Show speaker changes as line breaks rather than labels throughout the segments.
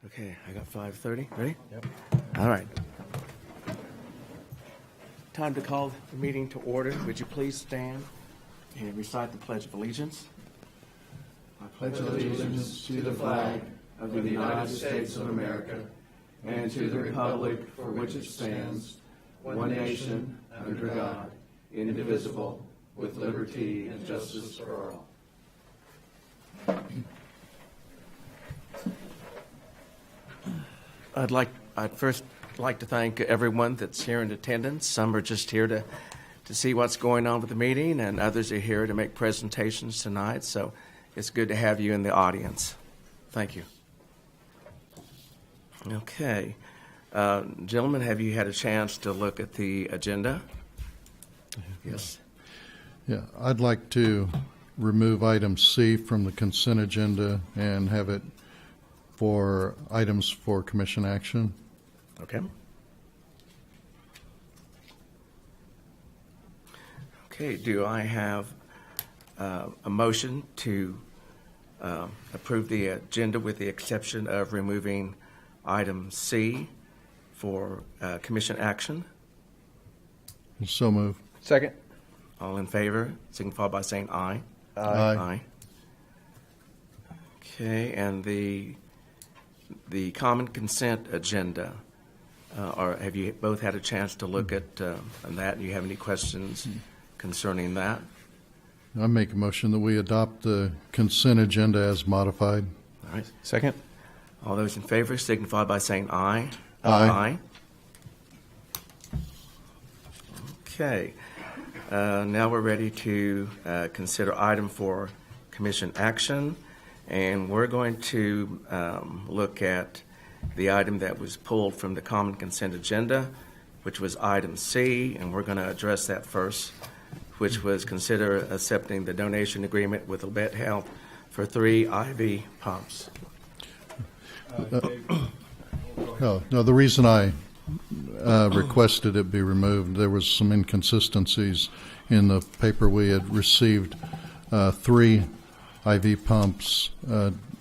Okay, I got 5:30. Ready?
Yep.
All right. Time to call the meeting to order. Would you please stand and recite the Pledge of Allegiance?
I pledge allegiance to the flag of the United States of America and to the republic for which it stands, one nation, under God, indivisible, with liberty and justice for all.
I'd first like to thank everyone that's here in attendance. Some are just here to see what's going on with the meeting, and others are here to make presentations tonight. So it's good to have you in the audience. Thank you. Okay. Gentlemen, have you had a chance to look at the agenda? Yes.
Yeah, I'd like to remove item C from the consent agenda and have it for items for commission action.
Okay. Okay, do I have a motion to approve the agenda with the exception of removing item C for commission action?
So move.
Second.
All in favor, signify by saying aye.
Aye.
Okay, and the common consent agenda, or have you both had a chance to look at that? Do you have any questions concerning that?
I make a motion that we adopt the consent agenda as modified.
All right.
Second.
All those in favor signify by saying aye.
Aye.
Okay. Now we're ready to consider item for commission action, and we're going to look at the item that was pulled from the common consent agenda, which was item C, and we're going to address that first, which was consider accepting the donation agreement with Labette Health for 3 IV pumps.
No, the reason I requested it be removed, there was some inconsistencies in the paper. We had received 3 IV pumps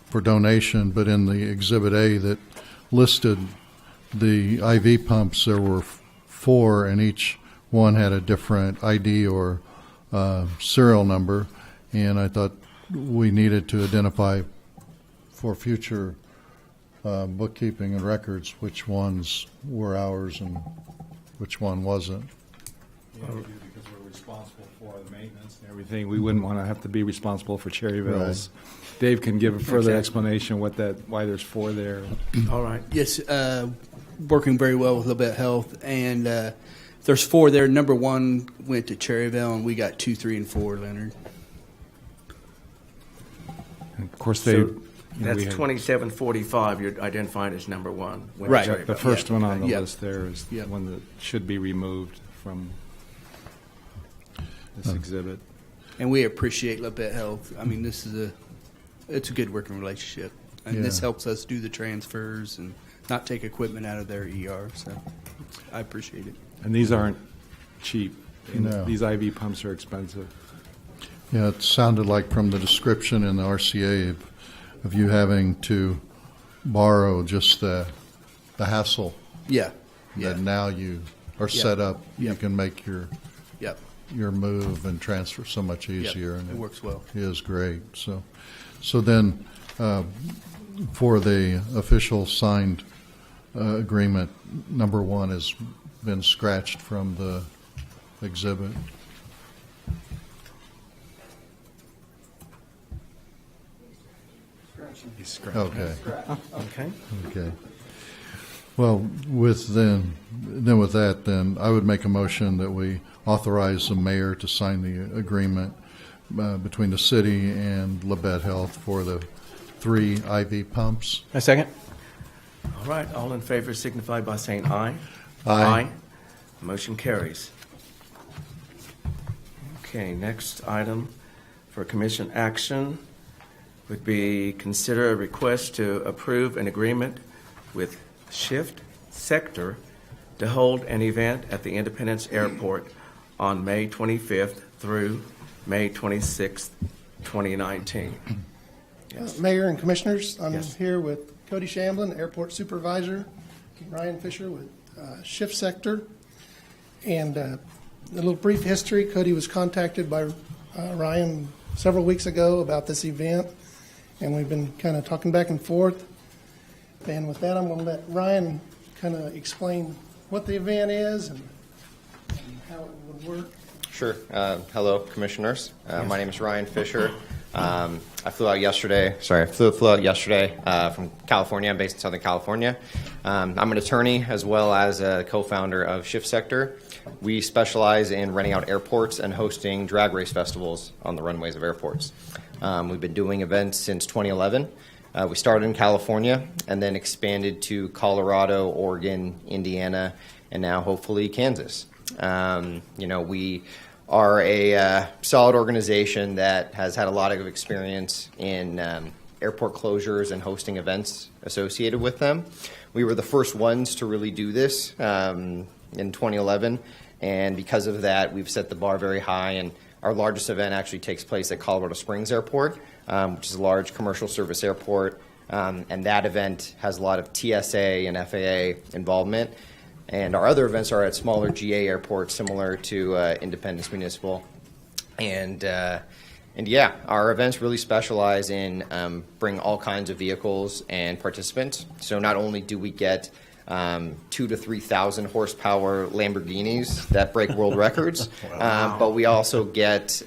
for donation, but in the Exhibit A that listed the IV pumps, there were 4, and each one had a different ID or serial number, and I thought we needed to identify for future bookkeeping and records which ones were ours and which one wasn't.
Yeah, we do because we're responsible for the maintenance and everything. We wouldn't want to have to be responsible for Cherryville's. Right. Dave can give a further explanation why there's 4 there.
All right.
Yes, working very well with Labette Health, and there's 4 there. Number 1 went to Cherryville, and we got 2, 3, and 4, Leonard.
And of course,
That's 2745 you're identifying as number 1.
Right.
The first one on the
Yep.
list there is the
Yep.
one that should be removed from this exhibit.
And we appreciate Labette Health. I mean, it's a good working relationship, and this
Yeah.
helps us do the transfers and not take equipment out of their ER. So I appreciate it.
And these aren't cheap.
No.
These IV pumps are expensive.
Yeah, it sounded like from the description in the RCA of you having to borrow just the hassle
Yeah.
that now you are set up. You
Yep.
can make your move and transfer so much easier, and
It works well.
It is great. So then, for the official signed agreement, number 1 has been scratched from the exhibit. Okay.
Okay.
Okay. Well, with that, I would make a motion that we authorize the mayor to sign the agreement between the city and Labette Health for the 3 IV pumps.
A second.
All right, all in favor signify by saying aye.
Aye.
Motion carries. Okay, next item for commission action would be consider a request to approve an agreement with Shift Sector to hold an event at the Independence Airport on May 25th through May 26th, 2019. Yes.
Mayor and Commissioners, I'm
Yes.
here with Cody Shamblin, Airport Supervisor, Ryan Fisher with Shift Sector. And a little brief history, Cody was contacted by Ryan several weeks ago about this event, and we've been kind of talking back and forth. And with that, I'm going to let Ryan kind of explain what the event is and how it would work.
Sure. Hello, commissioners. My name is Ryan Fisher. I flew out yesterday. Flew out yesterday from California. I'm based in Southern California. I'm an attorney as well as a co-founder of Shift Sector. We specialize in renting out airports and hosting drag race festivals on the runways of airports. We've been doing events since 2011. We started in California and then expanded to Colorado, Oregon, Indiana, and now hopefully Kansas. We are a solid organization that has had a lot of experience in airport closures and hosting events associated with them. We were the first ones to really do this in 2011, and because of that, we've set the bar very high, and our largest event actually takes place at Colorado Springs Airport, which is a large commercial service airport, and that event has a lot of TSA and FAA involvement. And our other events are at smaller GA airports, similar to Independence Municipal. And our events really specialize in bringing all kinds of vehicles and participants. So not only do we get 2,000 to 3,000 horsepower Lamborghinis that break world records, but we also get,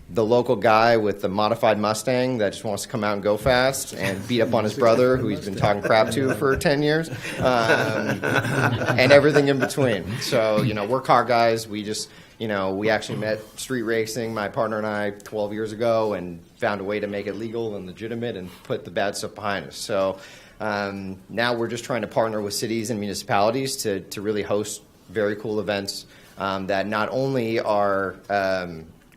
the local guy with the modified Mustang that just wants to come out and go fast and beat up on his brother who he's been talking crap to for 10 years, and everything in between. So, we're car guys. We just, we actually met street racing, my partner and I, 12 years ago, and found a way to make it legal and legitimate and put the bad stuff behind us. So now we're just trying to partner with cities and municipalities to really host very cool events that not only are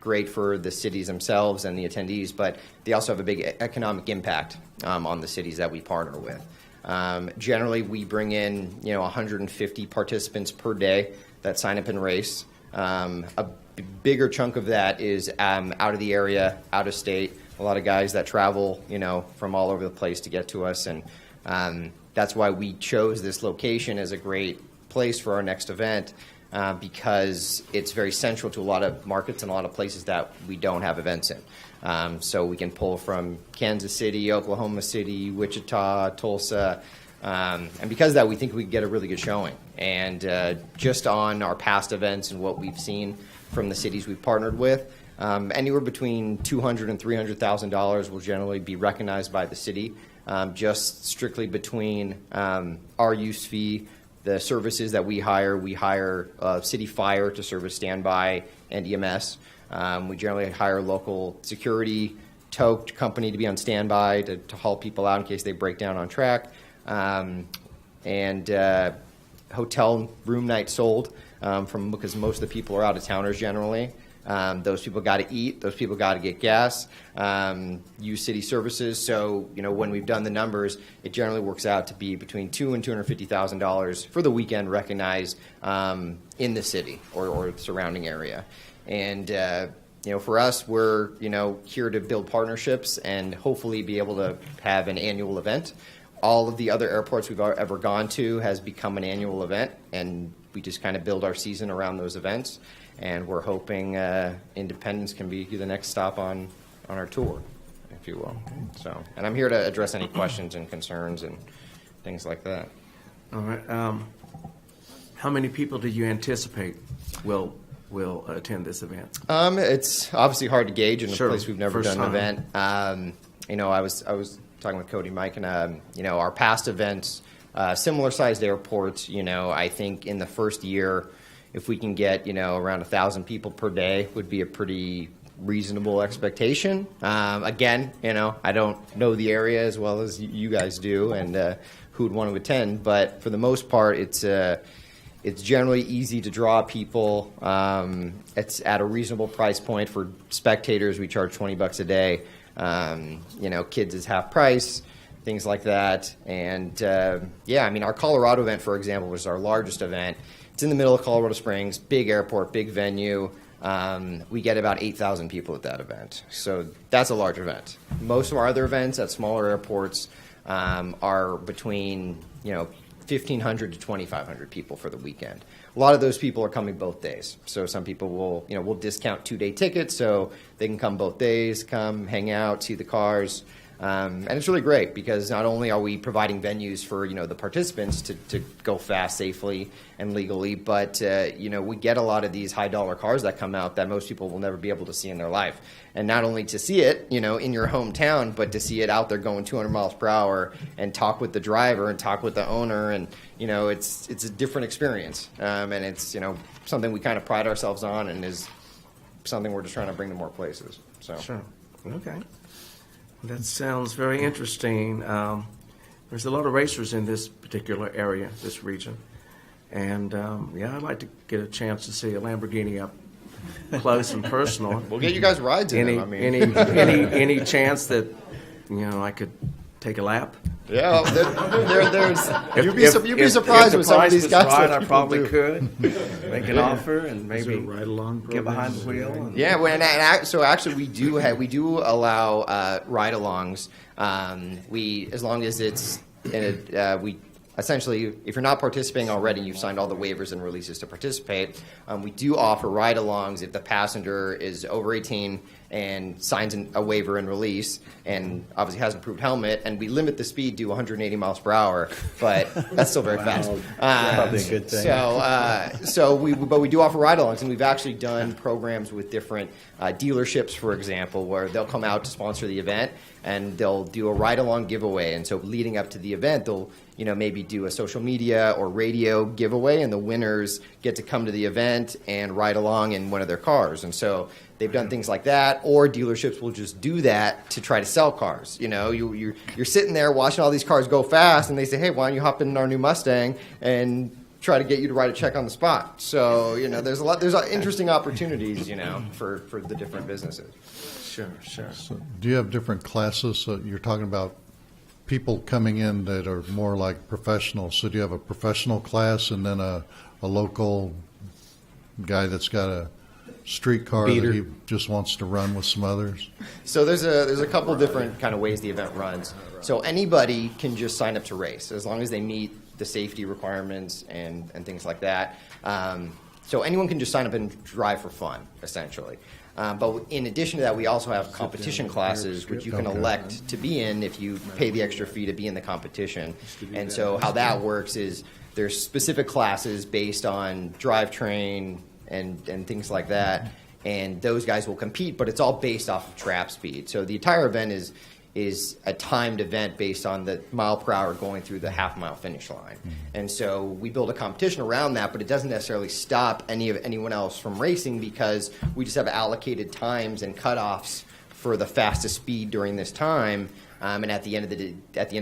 great for the cities themselves and the attendees, but they also have a big economic impact on the cities that we partner with. Generally, we bring in 150 participants per day that sign up and race. A bigger chunk of that is out of the area, out of state. A lot of guys that travel, from all over the place to get to us, and that's why we chose this location as a great place for our next event. Because it's very central to a lot of markets and a lot of places that we don't have events in. So we can pull from Kansas City, Oklahoma City, Wichita, Tulsa. And because of that, we think we get a really good showing. And just on our past events and what we've seen from the cities we've partnered with, anywhere between $200,000 and $300,000 will generally be recognized by the city, just strictly between our use fee, the services that we hire city fire to service standby and EMS. We generally hire local security, tow company to be on standby to haul people out in case they break down on track, and hotel room night sold because most of the people are out of towners generally. Those people got to eat. Those people got to get gas, use city services. So, when we've done the numbers, it generally works out to be between $200,000 and $250,000 for the weekend recognized in the city or surrounding area. And, for us, we're, here to build partnerships and hopefully be able to have an annual event. All of the other airports we've ever gone to has become an annual event, and we just kind of build our season around those events. And we're hoping Independence can be the next stop on our tour, if you will. So, and I'm here to address any questions and concerns and things like that.
All right. How many people do you anticipate will attend this event?
It's obviously hard to gauge in a
Sure.
place we've never
First
done an
time.
event. I was talking with Cody, Mike, and our past events, similar sized airports. I think in the first year, if we can get, around 1,000 people per day would be a pretty reasonable expectation. Again, I don't know the area as well as you guys do and who would want to attend, but for the most part, it's generally easy to draw people. It's at a reasonable price point for spectators. We charge $20 a day. Kids is half price, things like that. And our Colorado event, for example, was our largest event. It's in the middle of Colorado Springs, big airport, big venue. we get about 8,000 people at that event. So that's a large event. Most of our other events at smaller airports are between 1,500 to 2,500 people for the weekend. A lot of those people are coming both days. So some people will discount 2-day tickets so they can come both days, come hang out, see the cars. And it's really great because not only are we providing venues for the participants to go fast safely and legally, but we get a lot of these high dollar cars that come out that most people will never be able to see in their life. And not only to see it in your hometown, but to see it out there going 200 miles per hour and talk with the driver and talk with the owner, and it's a different experience, and it's something we kind of pride ourselves on, and is something we're just trying to bring to more places. So
Sure. Okay. That sounds very interesting. There's a lot of racers in this particular area, this region. And, I'd like to get a chance to see a Lamborghini up close and personal.
we'll get you guys rides in them. I mean,
Any chance that, I could take a lap?
yeah, there's. You'd be surprised with some of these guys.
Right,
that
I
people
probably
do.
could make an offer and
Is there
maybe
ride-along
get behind the
programs?
wheel. And,
Yeah, so actually we do allow ride-alongs. As long as it's we essentially, if you're not participating already, you've signed all the waivers and releases to participate. We do offer ride-alongs if the passenger is over 18 and signs a waiver and release, and obviously has an approved helmet. And we limit the speed to 180 miles per hour, but that's still very fast.
Probably a good thing.
So we do offer ride-alongs, and we've actually done programs with different dealerships, for example, where they'll come out to sponsor the event, and they'll do a ride-along giveaway. And so leading up to the event, they'll maybe do a social media or radio giveaway, and the winners get to come to the event and ride along in one of their cars. And so they've done things like that, or dealerships will just do that to try to sell cars. You're sitting there watching all these cars go fast, and they say, hey, why don't you hop in our new Mustang and try to get you to write a check on the spot. So, there's interesting opportunities, for the different businesses.
sure.
So do you have different classes? So you're talking about people coming in that are more like professionals. So do you have a professional class and then a local guy that's got a street car
Beater.
that he just wants to run with some others?
So there's a couple different kind of ways the event runs. So anybody can just sign up to race as long as they meet the safety requirements and things like that. So anyone can just sign up and drive for fun, essentially. But in addition to that, we also have competition classes, which you can elect to be in if you pay the extra fee to be in the competition. And so how that works is there's specific classes based on drivetrain and things like that, and those guys will compete, but it's all based off of trap speed. So the entire event is a timed event based on the mile per hour going through the half-mile finish line. And so we build a competition around that, but it doesn't necessarily stop anyone else from racing because we just have allocated times and cutoffs for the fastest speed during this time. And at the end of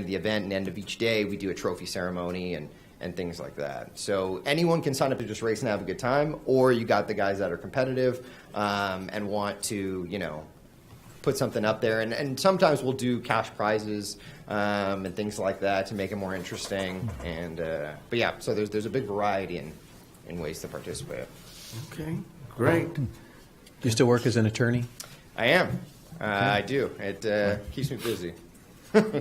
the event and end of each day, we do a trophy ceremony and things like that. So anyone can sign up to just race and have a good time, or you got the guys that are competitive and want to, put something up there. And sometimes we'll do cash prizes and things like that to make it more interesting. And but yeah, so there's a big variety in ways to participate.
Okay, great.
You still work as an attorney?
I am. I do. It keeps me busy.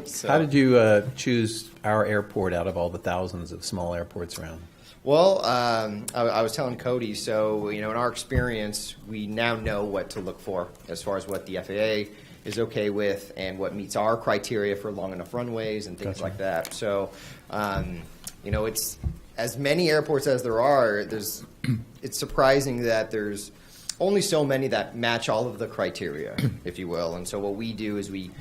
So.
How did you choose our airport out of all the thousands of small airports around?
Well, I was telling Cody, so, in our experience, we now know what to look for as far as what the FAA is okay with and what meets our criteria for long enough runways and things like that. So, it's as many airports as there are, it's surprising that there's only so many that match all of the criteria, if you will. And so what we do is we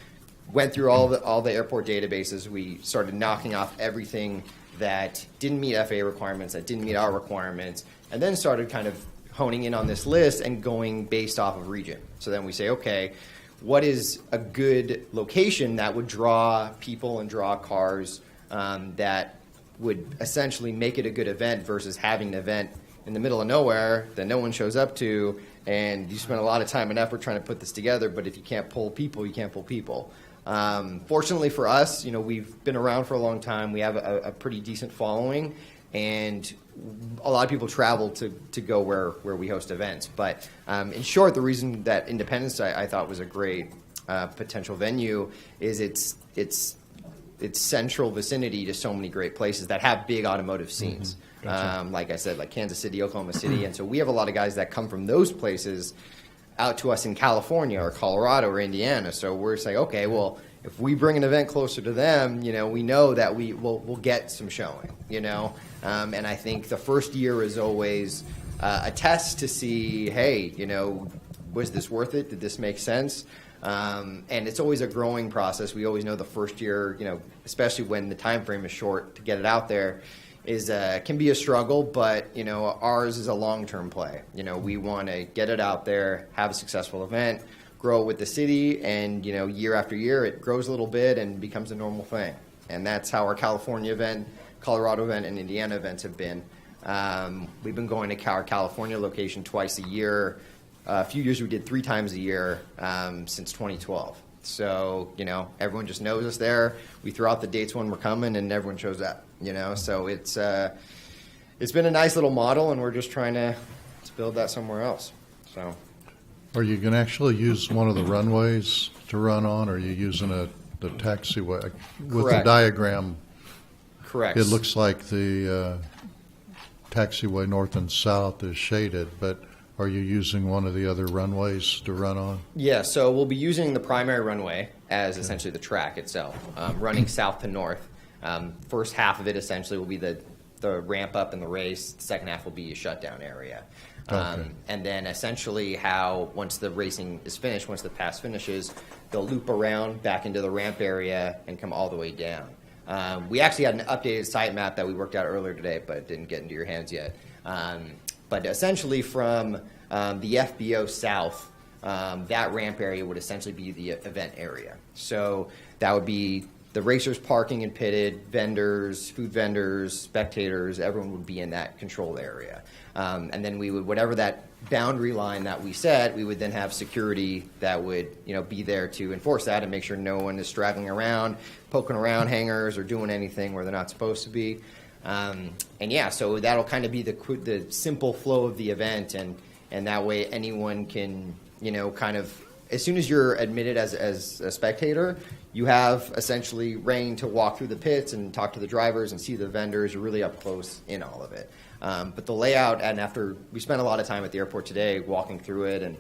went through all the airport databases. We started knocking off everything that didn't meet FAA requirements, that didn't meet our requirements, and then started kind of honing in on this list and going based off of region. So then we say, okay, what is a good location that would draw people and draw cars that would essentially make it a good event versus having an event in the middle of nowhere that no one shows up to, and you spend a lot of time and effort trying to put this together, but if you can't pull people, you can't pull people. Fortunately for us, we've been around for a long time. We have a pretty decent following, and a lot of people travel to go where we host events. But in short, the reason that Independence I thought was a great potential venue is its central vicinity to so many great places that have big automotive scenes. Like I said, like Kansas City, Oklahoma City. And so we have a lot of guys that come from those places out to us in California or Colorado or Indiana. So we're saying, okay, well, if we bring an event closer to them, we know that we'll get some showing, And I think the first year is always a test to see, hey, was this worth it? Did this make sense? And it's always a growing process. We always know the first year, especially when the time frame is short to get it out there, can be a struggle. But ours is a long-term play. We want to get it out there, have a successful event, grow it with the city, and year after year it grows a little bit and becomes a normal thing. And that's how our California event, Colorado event, and Indiana events have been. We've been going to our California location twice a year. A few years we did 3 times a year since 2012. So, everyone just knows us there. We throw out the dates when we're coming, and everyone shows up, So it's been a nice little model, and we're just trying to build that somewhere else. So,
Are you going to actually use one of the runways to run on, or are you using the taxiway? With the
Correct.
diagram,
correct.
it looks like the taxiway north and south is shaded, but are you using one of the other runways to run on?
Yeah, so we'll be using the primary runway as essentially the track itself, running south to north. First half of it essentially will be the ramp up and the race. The second half will be a shutdown area.
Okay.
And then essentially once the racing is finished, once the pass finishes, they'll loop around back into the ramp area and come all the way down. We actually had an updated site map that we worked out earlier today, but it didn't get into your hands yet. But essentially from the FBO south, that ramp area would essentially be the event area. So that would be the racers parking and pitted, vendors, food vendors, spectators, everyone would be in that controlled area. And then we would, whatever that boundary line that we set, we would then have security that would be there to enforce that and make sure no one is straggling around, poking around hangars or doing anything where they're not supposed to be. So that'll kind of be the simple flow of the event, and that way anyone can, kind of, as soon as you're admitted as a spectator, you have essentially reign to walk through the pits and talk to the drivers and see the vendors. You're really up close in all of it. But the layout, and after we spent a lot of time at the airport today walking through it and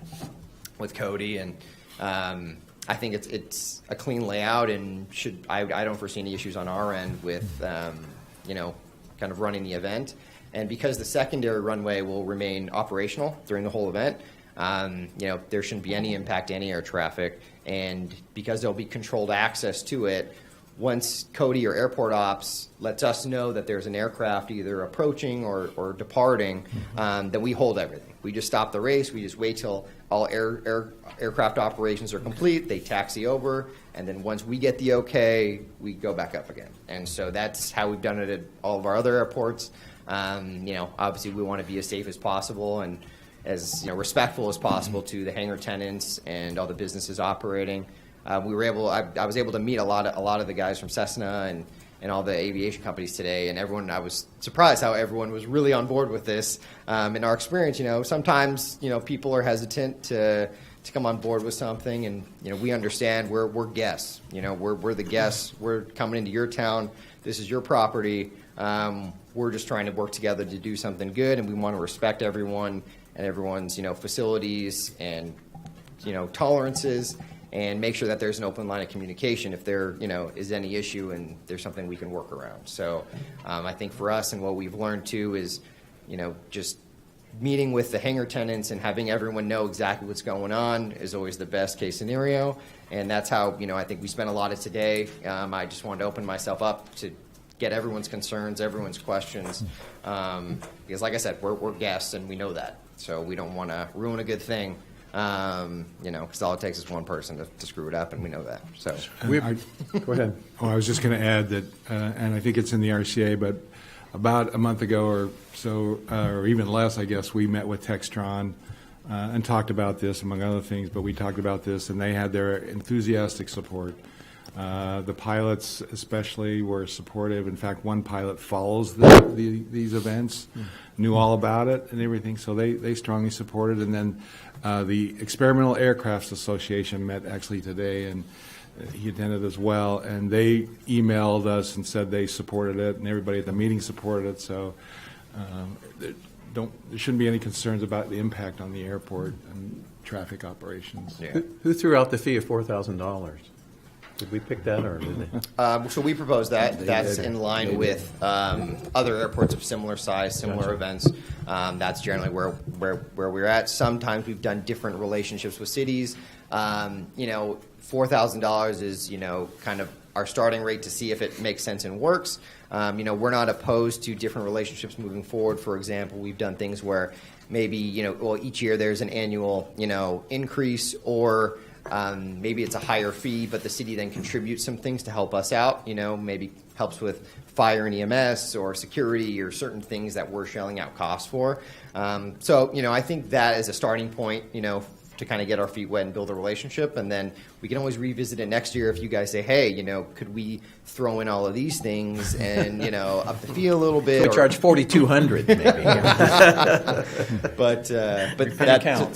with Cody, and I think it's a clean layout, and I don't foresee any issues on our end with kind of running the event. And because the secondary runway will remain operational during the whole event, there shouldn't be any impact to any air traffic. And because there'll be controlled access to it, once Cody or airport ops lets us know that there's an aircraft either approaching or departing, then we hold everything. We just stop the race. We just wait till all aircraft operations are complete. They taxi over, and then once we get the okay, we go back up again. And so that's how we've done it at all of our other airports. Obviously we want to be as safe as possible and as respectful as possible to the hangar tenants and all the businesses operating. I was able to meet a lot of the guys from Cessna and all the aviation companies today, and everyone. I was surprised how everyone was really on board with this. In our experience, sometimes people are hesitant to come on board with something, and we understand we're guests. We're the guests. We're coming into your town. This is your property. We're just trying to work together to do something good, and we want to respect everyone and everyone's facilities and tolerances, and make sure that there's an open line of communication if there is any issue and there's something we can work around. So I think for us, and what we've learned too is just meeting with the hangar tenants and having everyone know exactly what's going on is always the best case scenario. And that's how I think we spent a lot of today. I just wanted to open myself up to get everyone's concerns, everyone's questions, because like I said, we're guests and we know that. So we don't want to ruin a good thing, because all it takes is one person to screw it up, and we know that. So
Go ahead. Oh, I was just going to add that, and I think it's in the RCA, but about a month ago or so, or even less, I guess, we met with Textron and talked about this, among other things, but we talked about this, and they had their enthusiastic support The pilots especially were supportive. In fact, one pilot follows these events, knew all about it and everything, so they strongly supported. And then the Experimental Aircrafts Association met actually today, and he attended as well, and they emailed us and said they supported it, and everybody at the meeting supported it, so there shouldn't be any concerns about the impact on the airport and traffic operations.
Yeah.
Who threw out the fee of $4,000? Did we pick that, or did they?
So we proposed that. That's in line with other airports of similar size, similar events. That's generally where we're at. Sometimes we've done different relationships with cities. $4,000 is, kind of our starting rate to see if it makes sense and works. We're not opposed to different relationships moving forward. For example, we've done things where maybe, each year there's an annual, increase, or maybe it's a higher fee, but the city then contributes some things to help us out, maybe helps with fire and EMS or security or certain things that we're shelling out costs for. I think that is a starting point, to kind of get our feet wet and build a relationship. And then we can always revisit it next year if you guys say, hey, could we throw in all of these things and, up the fee a little bit.
We charge $4,200 maybe.
But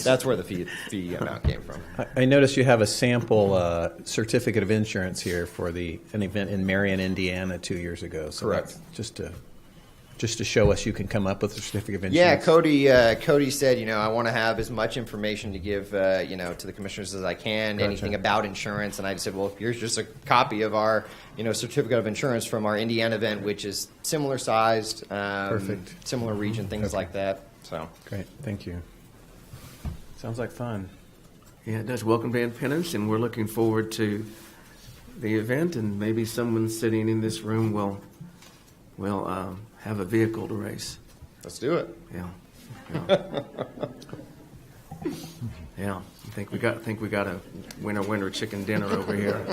that's where the fee amount came from.
I noticed you have a sample certificate of insurance here for an event in Marion, Indiana 2 years ago. So
Correct.
That's just to show us you can come up with a certificate of
Yeah,
insurance.
Cody said, I want to have as much information to give, to the commissioners as I can,
Gotcha.
anything about insurance. And I said, well, here's just a copy of our, certificate of insurance from our Indiana event, which is similar sized,
Perfect.
similar region, things like that. So
Great, thank you. Sounds like fun.
Yeah, it does. Welcome to Independence, and we're looking forward to the event, and maybe someone sitting in this room will have a vehicle to race.
let's do it.
Yeah. Yeah. I think we got a winner chicken dinner over here.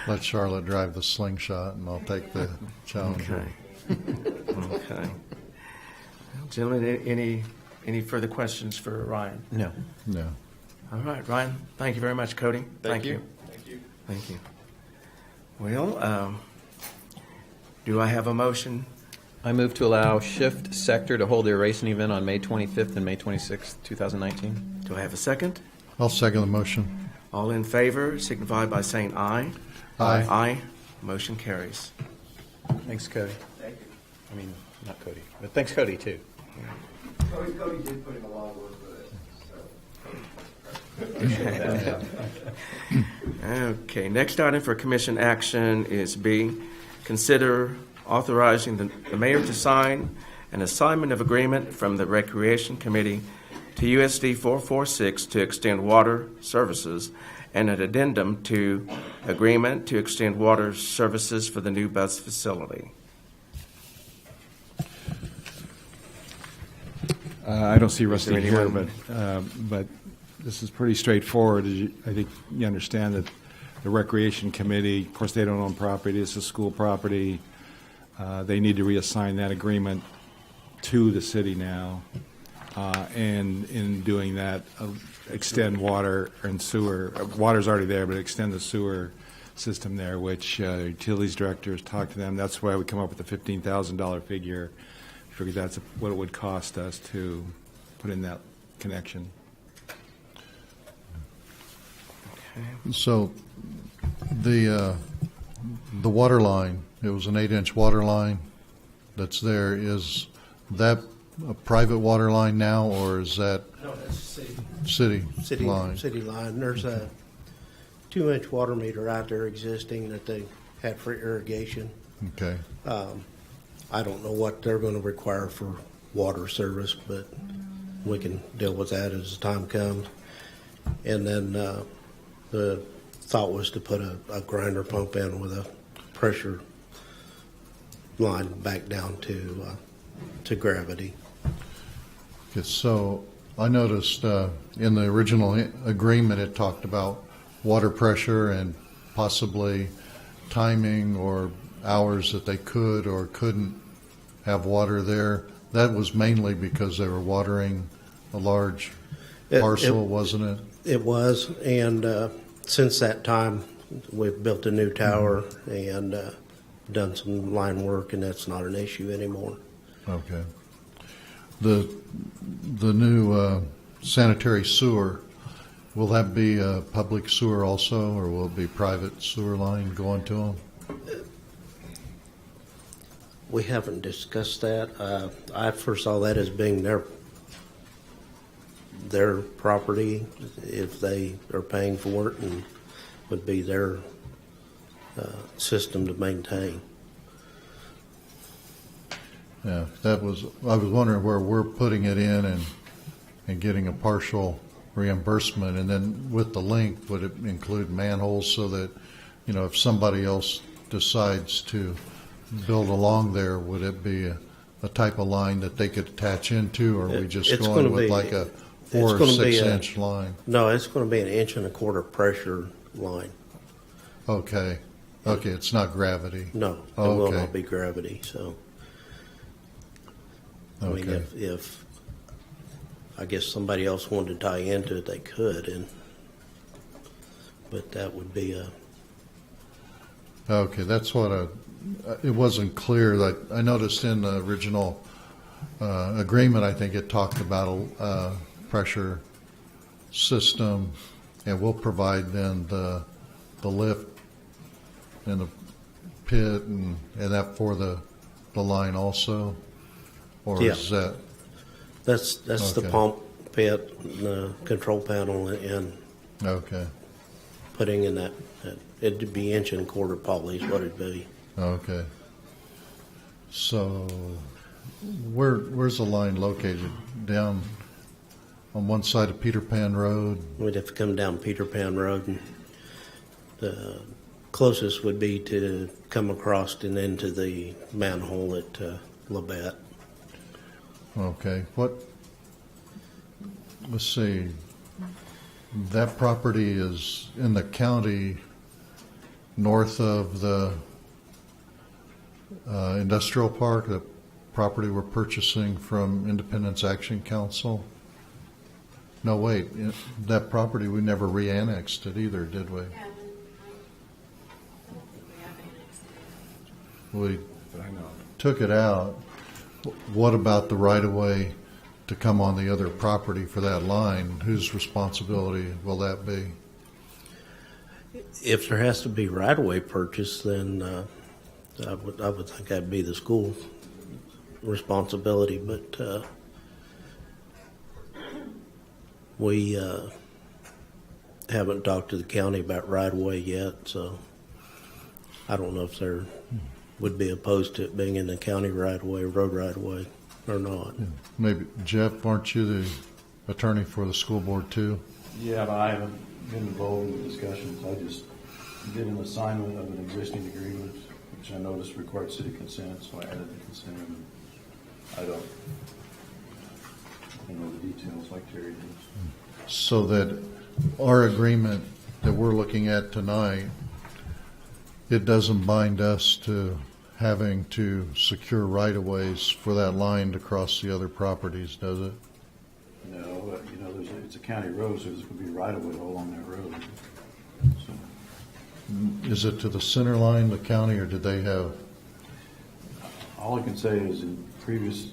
Let Charlotte drive the slingshot, and I'll take the Challenger.
Okay. Gentlemen, any further questions for Ryan?
No.
No.
All right, Ryan. Thank you very much, Cody.
Thank you.
Thank you. Well, do I have a motion?
I move to allow Shift Sector to hold their racing event on May 25th and May 26th, 2019.
Do I have a second?
I'll second the motion.
All in favor signify by saying aye.
Aye.
Aye. Motion carries.
Thanks, Cody. Thank you. I mean, not Cody, but thanks, Cody, too.
Cody did put in a lot of work with it.
Okay, next item for commission action is B, consider authorizing the mayor to sign an assignment of agreement from the Recreation Committee to USD 446 to extend water services and an addendum to agreement to extend water services for the new bus facility.
I don't see Rusty
there
here,
anyone-
but this is pretty straightforward. I think you understand that the Recreation Committee, of course, they don't own property. It's a school property. They need to reassign that agreement to the city now. And in doing that, extend water and sewer. Water's already there, but extend the sewer system there, which utilities directors talked to them. That's why we come up with the $15,000 figure. I figured that's what it would cost us to put in that connection.
So the water line, it was an 8-inch water line that's there. Is that a private water line now, or is that
No, that's city.
city line?
City line. There's a 2-inch water meter out there existing that they had for irrigation.
Okay.
I don't know what they're going to require for water service, but we can deal with that as the time comes. And then the thought was to put a grinder pump in with a pressure line back down to gravity.
Okay, so I noticed in the original agreement it talked about water pressure and possibly timing or hours that they could or couldn't have water there. That was mainly because they were watering a large parcel, wasn't it?
It was, and since that time, we've built a new tower and done some line work, and that's not an issue anymore.
Okay. The new sanitary sewer, will that be a public sewer also, or will it be private sewer line going to them?
We haven't discussed that. I first saw that as being their property if they are paying for it, and would be their system to maintain.
Yeah, I was wondering where we're putting it in and getting a partial reimbursement, and then with the length, would it include manholes so that, if somebody else decides to build along there, would it be a type of line that they could attach into, or are we just
It's
going
gonna
with
be-
like a
it's
4 or
gonna be
6
a-
inch line?
No, it's going to be an 1.25" pressure line.
Okay, it's not gravity.
No, it will
Okay.
not be gravity. So, I mean,
Okay.
if I guess somebody else wanted to tie into it, they could, but that would be a.
Okay, that's what it wasn't clear. That I noticed in the original agreement, I think it talked about a pressure system, and we'll provide then the lift and the pit and that for the line also, or
Yeah.
is that
That's the
Okay.
pump pit, and the control panel, and
okay?
putting in that it'd be 1.25" probably is what it'd be.
Okay. So, where's the line located? Down on one side of Peter Pan Road?
We'd have to come down Peter Pan Road, and the closest would be to come across and into the manhole at Labette.
Okay. Let's see. That property is in the county north of the industrial park, the property we're purchasing from Independence Action Council. No, wait. That property, we never re-annexed it either, did we? We took it out. What about the right-of-way to come on the other property for that line? Whose responsibility will that be?
If there has to be right-of-way purchase, then I would think that'd be the school's responsibility. But we haven't talked to the county about right-of-way yet, so I don't know if they would be opposed to it being in the county right-of-way, road right-of-way, or not.
Maybe, Jeff, aren't you the attorney for the school board too?
Yeah, but I haven't been involved in the discussions. I just did an assignment of an existing agreement, which I noticed required city consent, so I added the consent. And I don't know the details like Terry does.
So that our agreement that we're looking at tonight, it doesn't bind us to having to secure right-of-ways for that line to cross the other properties, does it?
No, but it's a county road, so there's going to be right of way all along that road. So,
Is it to the center line, the county, or did they have?
all I can say is in previous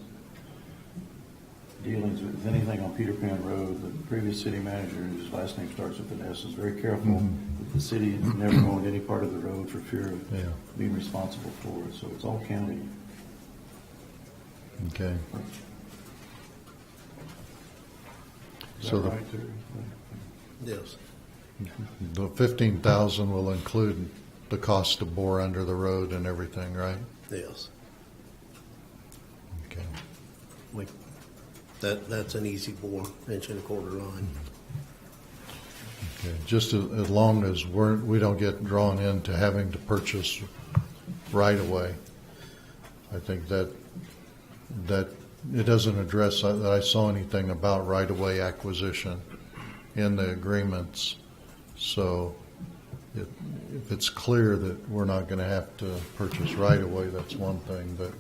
dealings with anything on Peter Pan Road, the previous city manager, whose last name starts with an S, is very careful that the city is never going any part of the road for fear of
Yeah.
being responsible for it. So it's all county.
Okay.
Is
So
that
the-
right, Terry?
Yes.
The 15,000 will include the cost to bore under the road and everything, right?
Yes.
Okay.
That's an easy bore, 1.25" line.
Okay. Just as long as we don't get drawn into having to purchase right away. I think that it doesn't address that I saw anything about right of way acquisition in the agreements. So if it's clear that we're not going to have to purchase right of way, that's one thing. But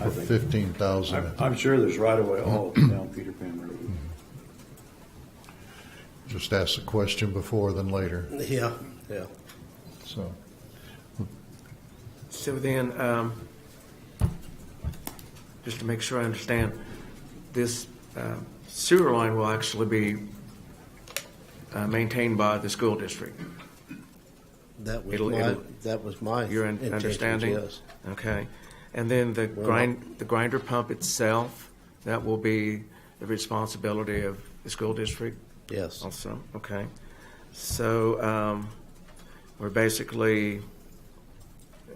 for 15,000,
I'm sure there's right of way all up and down Peter Pan Road.
just ask the question before than later.
Yeah, yeah.
So,
So then, just to make sure I understand, this sewer line will actually be maintained by the school district.
That was
It'll-
that was my
Your
intentions,
understanding?
yes.
Okay. And then the
Well-
grinder pump itself, that will be the responsibility of the school district
Yes.
also? Okay. So we're basically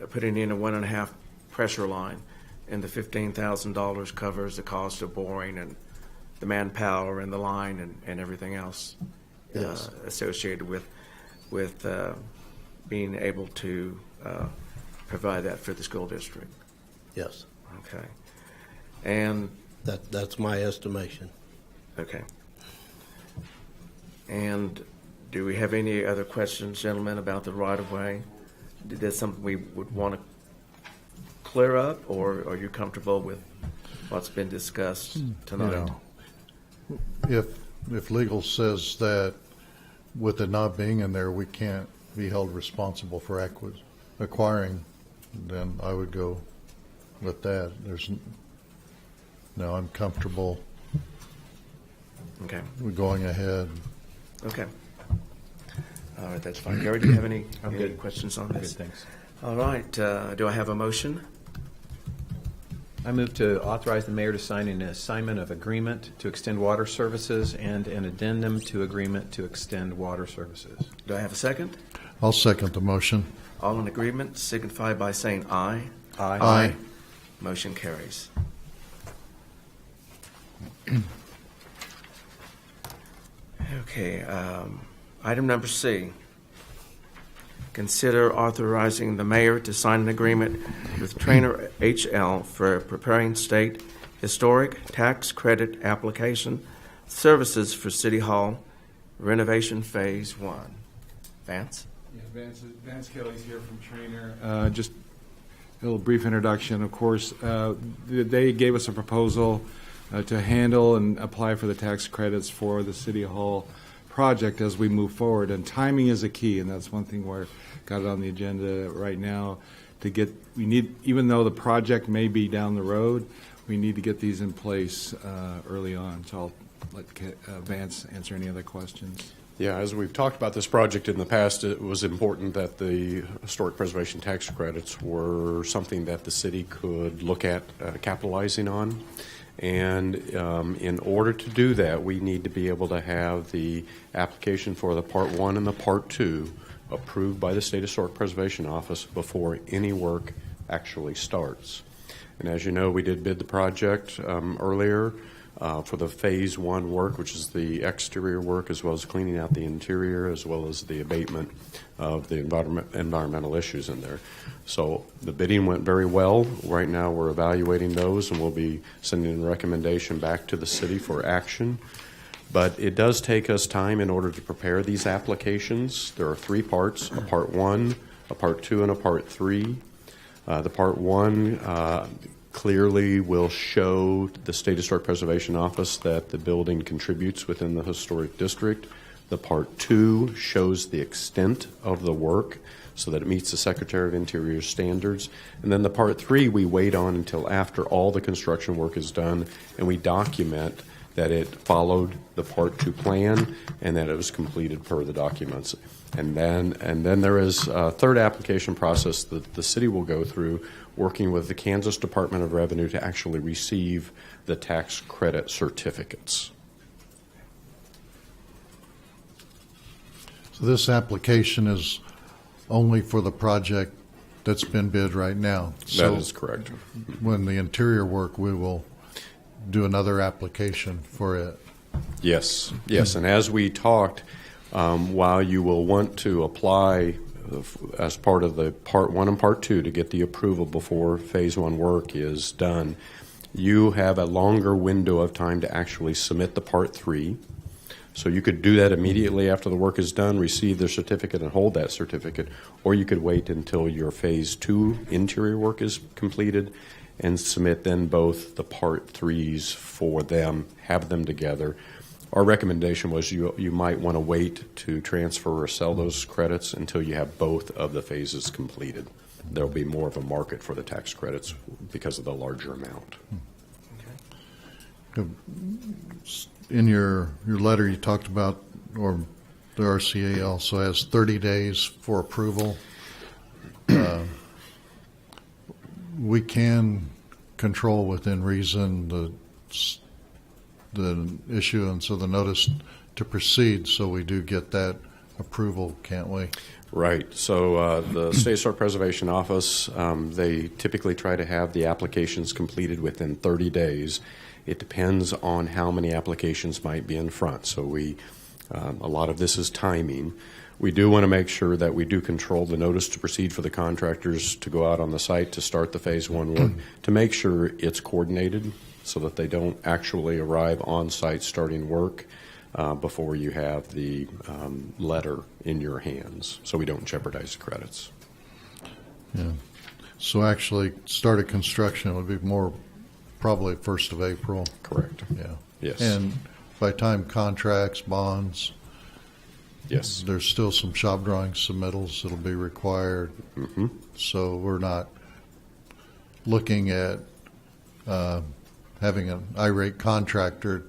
putting in a 1.5 pressure line, and the $15,000 covers the cost of boring and the manpower and the line and everything else
Yes.
associated with being able to provide that for the school district.
Yes.
Okay. And,
That's my estimation.
okay. And do we have any other questions, gentlemen, about the right-of-way? Is that something we would want to clear up, or are you comfortable with what's been discussed tonight?
if legal says that with it not being in there, we can't be held responsible for acquiring, then I would go with that. No, I'm comfortable
Okay.
with going ahead.
Okay. All right, that's fine. Gary, do you have any
good.
questions on
Good,
this?
thanks.
All right, do I have a motion?
I move to authorize the mayor to sign an assignment of agreement to extend water services and an addendum to agreement to extend water services.
Do I have a second?
I'll second the motion.
All in agreement signify by saying aye.
Aye.
Motion carries. Okay, item number C. Consider authorizing the mayor to sign an agreement with Trainer HL for preparing state historic tax credit application services for City Hall renovation phase 1. Vance?
Yeah, Vance Kelly's here from Trainer. Just a little brief introduction. Of course, they gave us a proposal to handle and apply for the tax credits for the City Hall project as we move forward. And timing is a key, and that's one thing where got it on the agenda right now. We need, even though the project may be down the road, we need to get these in place early on. So I'll let Vance answer any other questions.
Yeah, as we've talked about this project in the past, it was important that the historic preservation tax credits were something that the city could look at capitalizing on. And in order to do that, we need to be able to have the application for the Part 1 and the Part 2 approved by the State Historic Preservation Office before any work actually starts. And as you know, we did bid the project earlier for the Phase 1 work, which is the exterior work, as well as cleaning out the interior, as well as the abatement of the environmental issues in there. So the bidding went very well. Right now we're evaluating those, and we'll be sending a recommendation back to the city for action. But it does take us time in order to prepare these applications. There are 3 parts, a Part 1, a Part 2, and a Part 3. The Part 1 clearly will show the State Historic Preservation Office that the building contributes within the historic district. The Part 2 shows the extent of the work so that it meets the Secretary of Interior standards. And then the Part 3 we wait on until after all the construction work is done, and we document that it followed the Part 2 plan and that it was completed per the documents. And then there is a third application process that the city will go through, working with the Kansas Department of Revenue to actually receive the tax credit certificates.
So this application is only for the project that's been bid right now.
That is correct.
When the interior work, we will do another application for it.
Yes, yes. And as we talked, while you will want to apply as part of the Part 1 and Part 2 to get the approval before Phase 1 work is done, you have a longer window of time to actually submit the Part 3. So you could do that immediately after the work is done, receive the certificate and hold that certificate, or you could wait until your Phase 2 interior work is completed and submit then both the Part 3s for them, have them together, our recommendation was you might want to wait to transfer or sell those credits until you have both of the phases completed. There'll be more of a market for the tax credits because of the larger amount.
In your letter, you talked about, or the RCA also has 30 days for approval. We can control within reason the issuance of the notice to proceed, so we do get that approval, can't we?
Right. So the State Historic Preservation Office, they typically try to have the applications completed within 30 days. It depends on how many applications might be in front. So a lot of this is timing. We do want to make sure that we do control the notice to proceed for the contractors to go out on the site to start the Phase 1 work, to make sure it's coordinated so that they don't actually arrive on site starting work before you have the letter in your hands, so we don't jeopardize the credits.
Yeah. So actually, started construction would be more probably 1st of April.
Correct.
Yeah.
Yes.
And by time contracts, bonds,
Yes.
there's still some shop drawing submittals that'll be required.
Mm-hmm.
So we're not looking at having an irate contractor.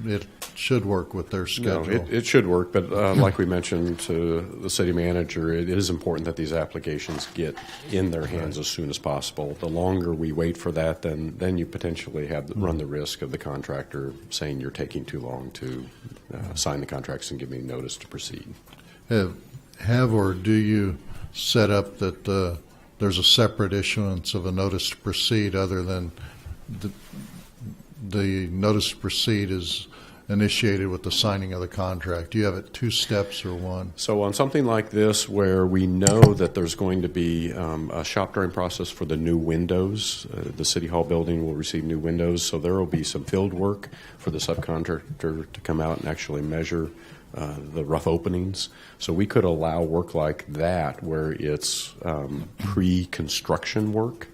It should work with their schedule.
No, it should work, but like we mentioned to the city manager, it is important that these applications get in their hands as soon as possible. The longer we wait for that, then you potentially run the risk of the contractor saying you're taking too long to sign the contracts and give me notice to proceed.
Have or do you set up that there's a separate issuance of a notice to proceed other than the notice to proceed is initiated with the signing of the contract? Do you have it 2 steps or 1?
So on something like this, where we know that there's going to be a shop drawing process for the new windows, the City Hall building will receive new windows, so there will be some field work for the subcontractor to come out and actually measure the rough openings. So we could allow work like that where it's pre-construction work,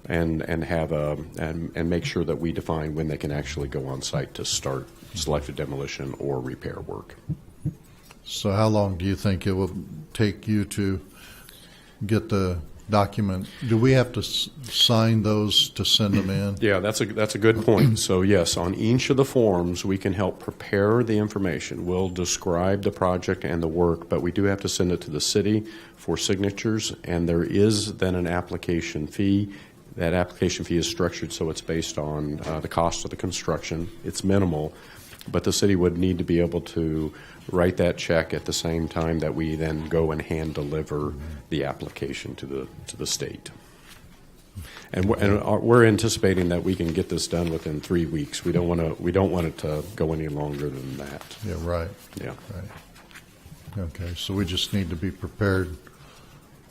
and have and make sure that we define when they can actually go on site to start selective demolition or repair work.
So how long do you think it will take you to get the document? Do we have to sign those to send them in?
Yeah, that's a good point. So yes, on each of the forms, we can help prepare the information. We'll describe the project and the work, but we do have to send it to the city for signatures, and there is then an application fee. That application fee is structured so it's based on the cost of the construction. It's minimal, but the city would need to be able to write that check at the same time that we then go and hand deliver the application to the state. And we're anticipating that we can get this done within 3 weeks. We don't want it to go any longer than that.
Yeah, right.
Yeah.
Right. Okay, so we just need to be prepared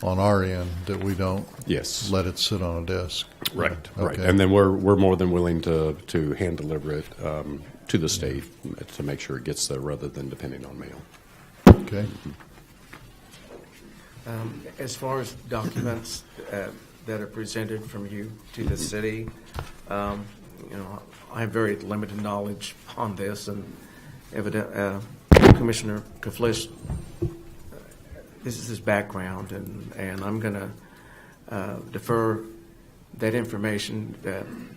on our end that we don't
Yes.
let it sit on a desk.
Right. Right.
Okay.
And then we're more than willing to hand deliver it to the state to make sure it gets there rather than depending on mail.
Okay.
As far as documents that are presented from you to the city, I have very limited knowledge on this, and Commissioner Kaflish, this is his background, and I'm going to defer that information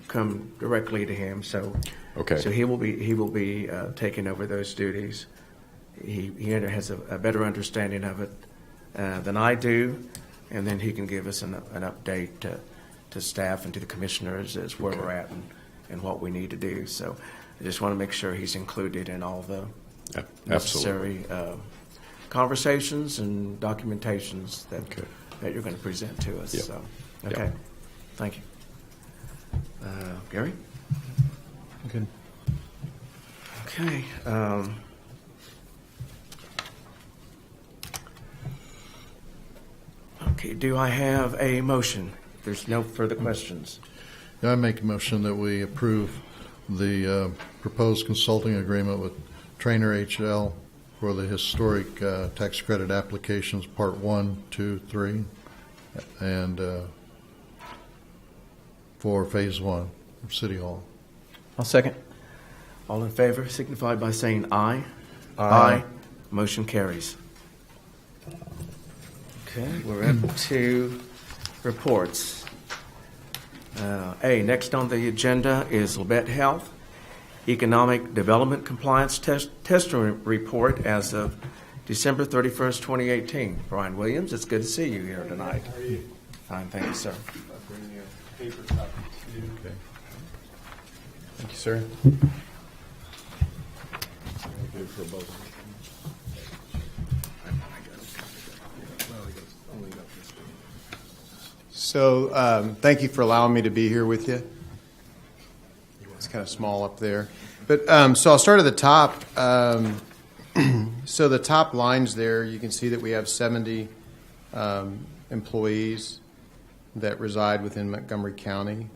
come directly to him. So,
Okay.
So he will be taking over those duties. He has a better understanding of it than I do, and then he can give us an update to staff and to the commissioners as where we're at and what we need to do. So I just want to make sure he's included in all the necessary conversations and documentations that you're going to present to us.
Yep.
So, okay.
Yep.
Thank you. Gary?
Good.
Okay. Okay, do I have a motion? There's no further questions.
I make a motion that we approve the proposed consulting agreement with Trainer HL for the historic tax credit applications, Part 1, 2, 3, and for Phase 1 of City Hall.
I'll second.
All in favor signify by saying aye.
Aye.
Motion carries. Okay, we're up to reports. Next on the agenda is Labette Health Economic Development Compliance Test Report as of December 31st, 2018. Brian Williams, it's good to see you here tonight. How are you? Fine, thank you, sir.
Thank you, sir.
So thank you for allowing me to be here with you. It's kind of small up there. But so I'll start at the top. So the top lines there, you can see that we have 70 employees that reside within Montgomery County.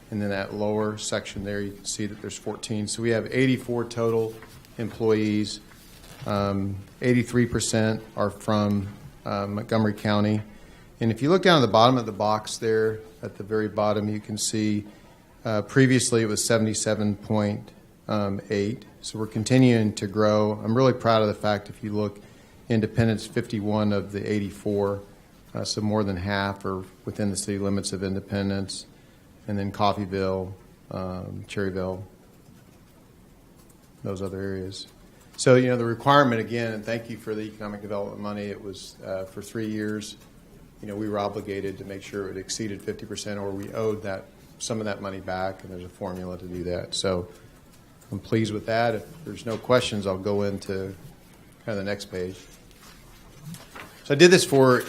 And then that lower section there, you can see that there's 14. So we have 84 total employees. 83% are from Montgomery County. And if you look down at the bottom of the box there, at the very bottom, you can see previously it was 77.8. So we're continuing to grow. I'm really proud of the fact, if you look, Independence, 51 of the 84, so more than half are within the city limits of Independence. And then Coffeyville, Cherryville, those other areas. So, the requirement, again, and thank you for the economic development money, it was for 3 years. We were obligated to make sure it exceeded 50%, or we owed some of that money back, and there's a formula to do that. So I'm pleased with that. If there's no questions, I'll go into kind of the next page. So I did this for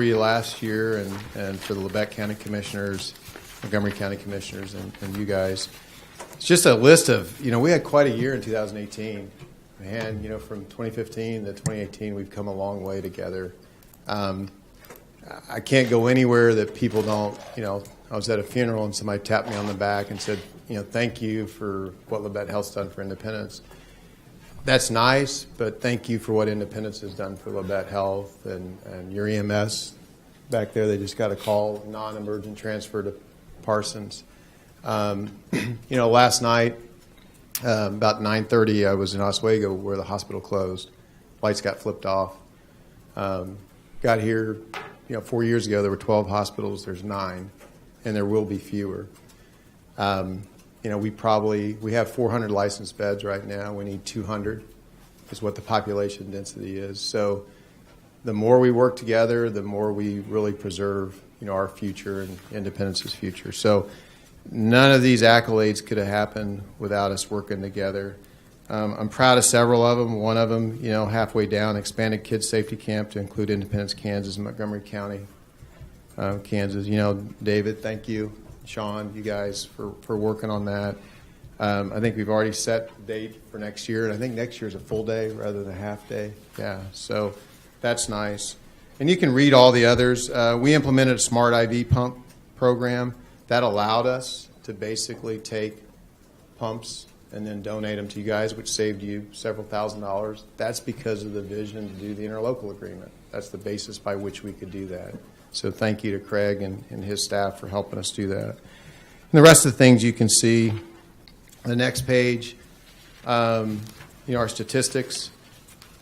you last year and for the Labette County Commissioners, Montgomery County Commissioners, and you guys. It's just a list of, we had quite a year in 2018. And, from 2015 to 2018, we've come a long way together. I can't go anywhere that people don't, I was at a funeral and somebody tapped me on the back and said, thank you for what Labette Health's done for Independence. That's nice, but thank you for what Independence has done for Labette Health and your EMS. Back there, they just got a call, non-emergent transfer to Parsons. Last night, about 9:30, I was in Oswego where the hospital closed. Lights got flipped off. Got here, 4 years ago, there were 12 hospitals. There's 9, and there will be fewer. We have 400 licensed beds right now. We need 200 is what the population density is. So the more we work together, the more we really preserve, our future and Independence's future. So none of these accolades could have happened without us working together. I'm proud of several of them. One of them, halfway down, expanded kids safety camp to include Independence, Kansas, and Montgomery County, Kansas. David, thank you. Sean, you guys for working on that. I think we've already set the date for next year, and I think next year is a full day rather than a half day. Yeah, so that's nice. And you can read all the others. We implemented a smart IV pump program that allowed us to basically take pumps and then donate them to you guys, which saved you several $1,000s. That's because of the vision to do the interlocal agreement. That's the basis by which we could do that. So thank you to Craig and his staff for helping us do that. And the rest of the things you can see on the next page, our statistics.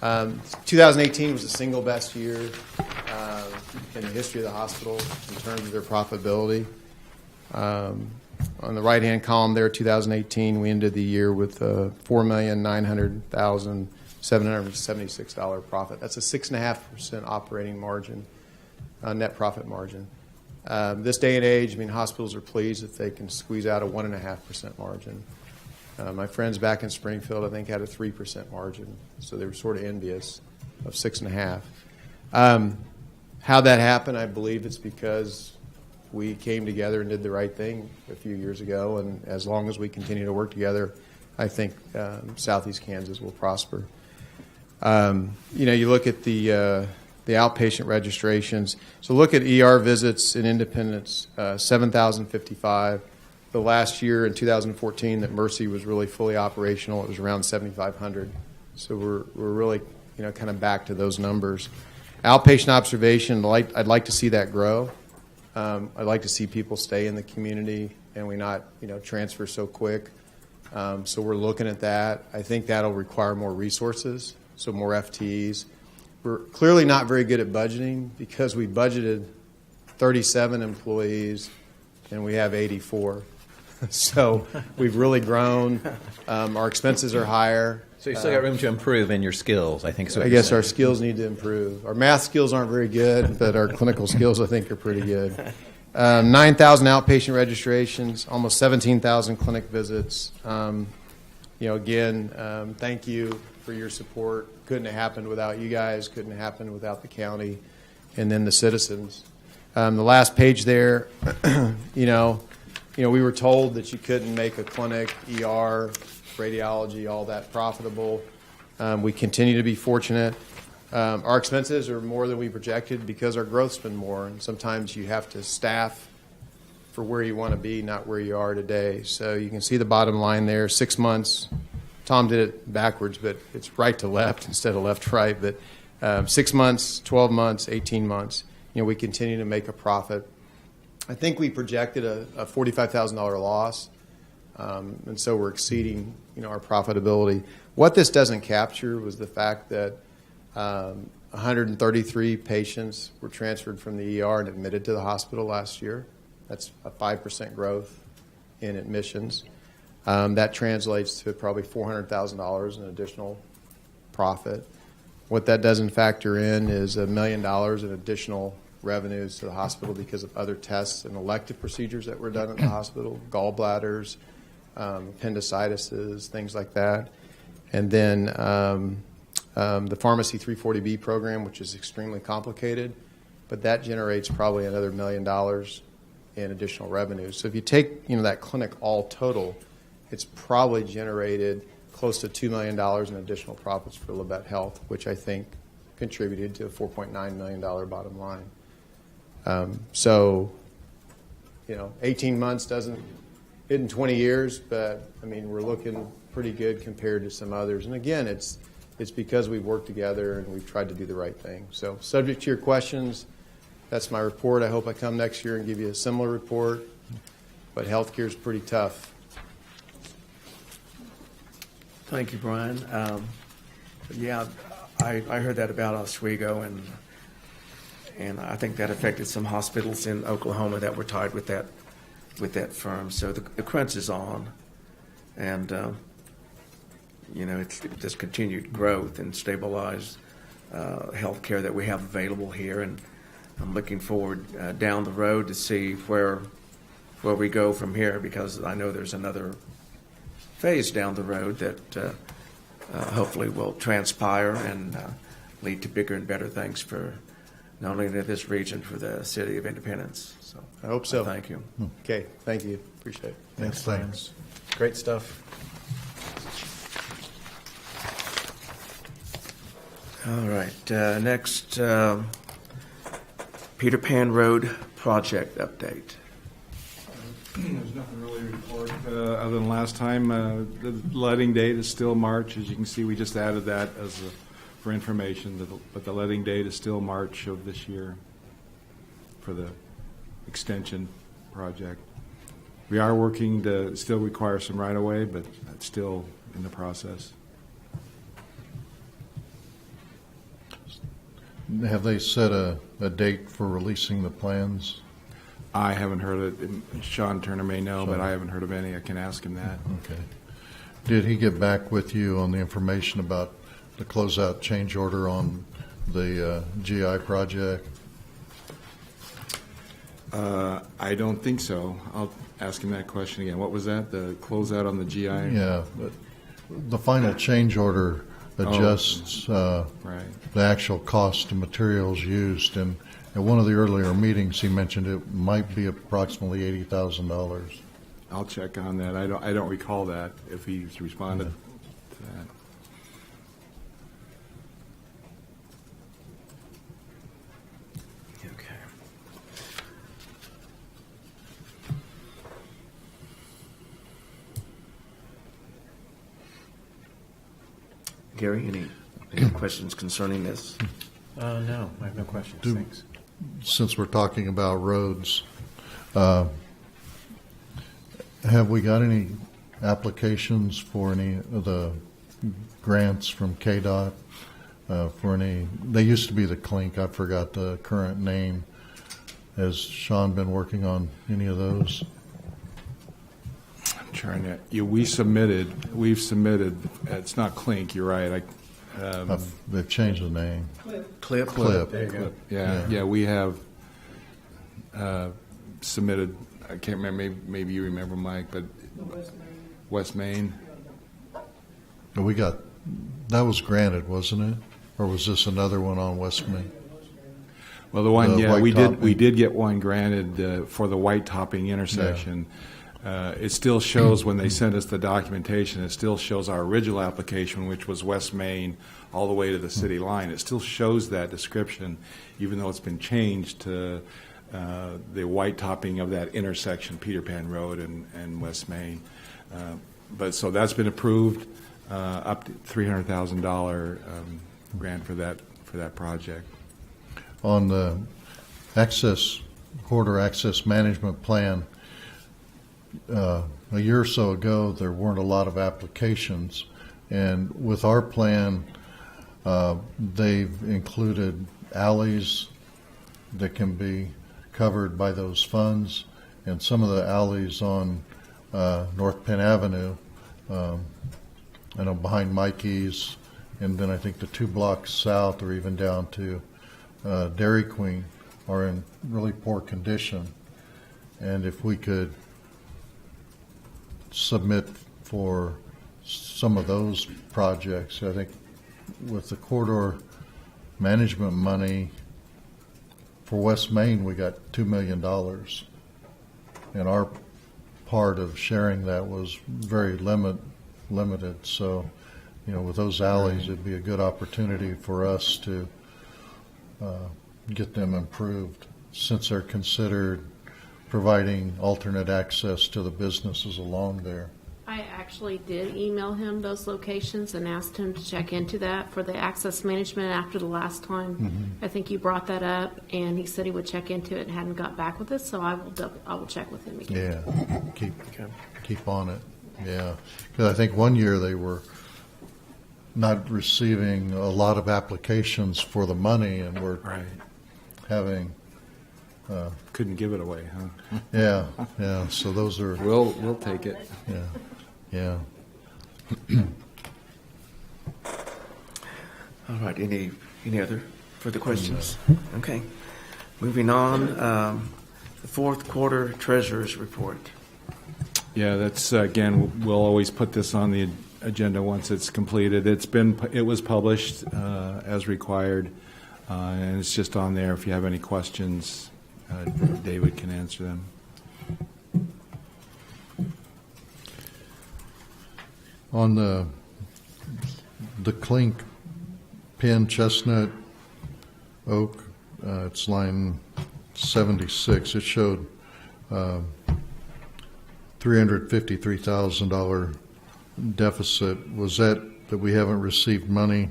2018 was the single best year in the history of the hospital in terms of their profitability. On the right-hand column there, 2018, we ended the year with a $4,900,776 profit. That's a 6.5% operating margin, net profit margin. This day and age, hospitals are pleased if they can squeeze out a 1.5% margin. My friends back in Springfield, I think, had a 3% margin, so they were sort of envious of 6.5%. How that happened, I believe it's because we came together and did the right thing a few years ago, and as long as we continue to work together, I think Southeast Kansas will prosper. You look at the outpatient registrations. So look at ER visits in Independence, 7,055. The last year in 2014 that Mercy was really fully operational, it was around 7,500. So we're really kind of back to those numbers. Outpatient observation, I'd like to see that grow. I'd like to see people stay in the community and we not transfer so quick. So we're looking at that. I think that'll require more resources, so more FTEs. We're clearly not very good at budgeting because we budgeted 37 employees and we have 84. So we've really grown. Our expenses are higher.
So you still got room to improve in your skills, I think. So
I guess our skills need to improve. Our math skills aren't very good, but our clinical skills, I think, are pretty good. 9,000 outpatient registrations, almost 17,000 clinic visits. Again, thank you for your support. Couldn't have happened without you guys. Couldn't have happened without the county, and then the citizens. The last page there, we were told that you couldn't make a clinic, ER, radiology, all that profitable. We continue to be fortunate. Our expenses are more than we projected because our growth's been more, and sometimes you have to staff for where you want to be, not where you are today. So you can see the bottom line there, 6 months. Tom did it backwards, but it's right to left instead of left to right. But 6 months, 12 months, 18 months, we continue to make a profit. I think we projected a $45,000 loss, and so we're exceeding, our profitability. What this doesn't capture was the fact that 133 patients were transferred from the ER and admitted to the hospital last year. That's a 5% growth in admissions. That translates to probably $400,000 in additional profit. What that doesn't factor in is $1 million in additional revenues to the hospital because of other tests and elective procedures that were done at the hospital, gallbladders, appendicitis, things like that. And then the Pharmacy 340B program, which is extremely complicated, but that generates probably another $1 million in additional revenue. So if you take that clinic all total, it's probably generated close to $2 million in additional profits for Labette Health, which I think contributed to a $4.9 million bottom line. 18 months isn't 20 years, but we're looking pretty good compared to some others. And again, it's because we've worked together and we've tried to do the right thing. So subject to your questions, that's my report. I hope I come next year and give you a similar report, but healthcare is pretty tough.
Thank you, Brian. I heard that about Oswego, and I think that affected some hospitals in Oklahoma that were tied with that firm. So the crunch is on, and it's this continued growth and stabilized health care that we have available here, and I'm looking forward down the road to see where we go from here, because I know there's another phase down the road that hopefully will transpire and lead to bigger and better things for not only this region, for the city of Independence. So
I hope so.
Thank you.
Okay, thank you. Appreciate it.
Thanks.
Great stuff.
All right. Next, Peter Pan Road project update.
There's nothing really to report other than last time. The letting date is still March. As you can see, we just added that for information, but the letting date is still March of this year for the extension project. We are working to still require some right-of-way, but that's still in the process.
Have they set a date for releasing the plans?
I haven't heard it. Sean Turner may know, but I haven't heard of any. I can ask him that.
Okay. Did he get back with you on the information about the closeout change order on the GI project?
I don't think so. I'll ask him that question again. What was that? The closeout on the GI?
Yeah, but the final change order adjusts
right.
the actual cost of materials used, and at one of the earlier meetings he mentioned it might be approximately $80,000.
I'll check on that. I don't recall that, if he's responded to that.
Okay. Gary, any questions concerning this?
No, I have no questions. Thanks.
Since we're talking about roads, have we got any applications for any of the grants from KDOT for any? They used to be the Clink. I forgot the current name. Has Sean been working on any of those?
I'm trying to, yeah, we've submitted, it's not Clink, you're right.
They've changed the name.
Clip.
Clip.
There you go.
Yeah, we have submitted, I can't remember, maybe you remember, Mike, but West Main.
That was granted, wasn't it? Or was this another one on West Main?
Well, the one,
The
yeah,
white
we
topping.
did get one granted for the white topping intersection. It still shows, when they sent us the documentation, it still shows our original application, which was West Main, all the way to the city line. It still shows that description, even though it's been changed to the white topping of that intersection, Peter Pan Road and West Main. But so that's been approved, up to $300,000 grant for that project.
On the corridor access management plan, a year or so ago, there weren't a lot of applications. And with our plan, they've included alleys that can be covered by those funds. And some of the alleys on North Penn Avenue, I know behind Mikey's, and then I think the 2 blocks south or even down to Dairy Queen are in really poor condition. And if we could submit for some of those projects, I think with the corridor management money for West Main, we got $2 million. And our part of sharing that was very limited. So, with those alleys, it'd be a good opportunity for us to get them improved, since they're considered providing alternate access to the businesses along there.
I actually did email him those locations and asked him to check into that for the access management after the last time. I think you brought that up, and he said he would check into it and hadn't got back with us, so I will check with him again.
Yeah, keep on it. Yeah, because I think one year they were not receiving a lot of applications for the money, and we're having.
Couldn't give it away, huh?
Yeah. So those are.
We'll take it.
Yeah.
All right, any other further questions? Okay. Moving on, the fourth quarter treasurer's report.
Yeah, that's, again, we'll always put this on the agenda once it's completed. It was published as required, and it's just on there. If you have any questions, David can answer them.
On the Clink Pin Chestnut Oak, it's line 76. It showed $353,000 deficit. Was that we haven't received money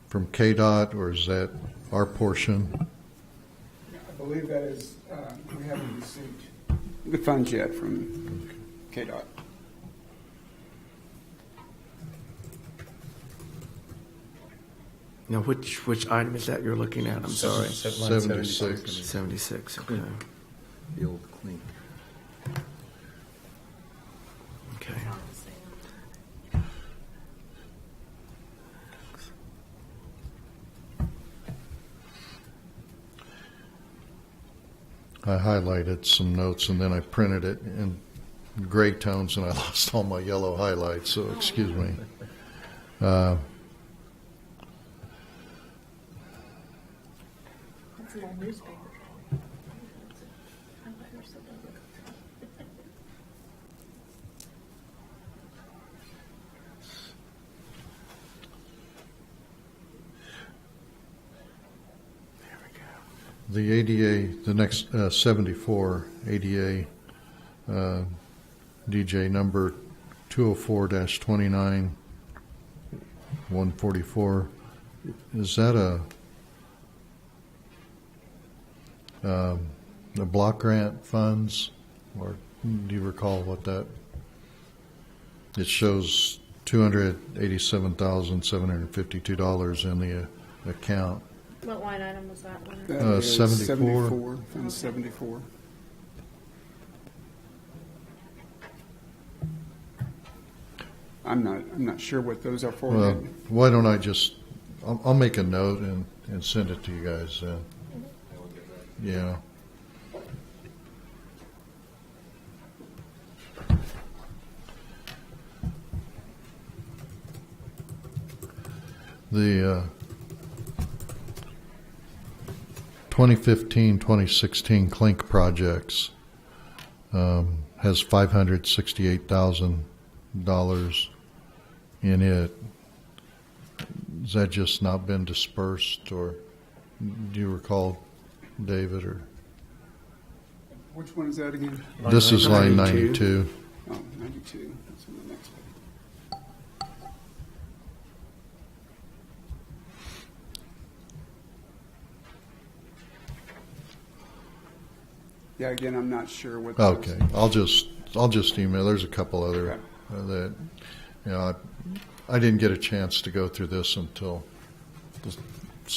from KDOT, or is that our portion?
I believe that is, we haven't received the funds yet from KDOT.
Now, which item is that you're looking at? I'm sorry.
76.
76, okay.
The old Clink.
Okay.
I highlighted some notes and then I printed it in gray tones and I lost all my yellow highlights, so excuse me.
That's an old newspaper.
The ADA, the next 74 ADA DJ number 204-29 144. Is that a block grant funds, or do you recall what that? It shows $287,752 in the account.
What line item was that one?
That is
74.
Fund 74. I'm not sure what those are for.
Well, why don't I just, I'll make a note and send it to you guys. Yeah. The 2015-2016 Clink projects has $568,000 in it. Has that just not been dispersed, or do you recall, David? Or
Which one is that again?
this is line 92.
Oh, 92. That's on the next page. Yeah, again, I'm not sure what.
Okay, I'll just email. There's a couple other that, you know, I didn't get a chance to go through this until this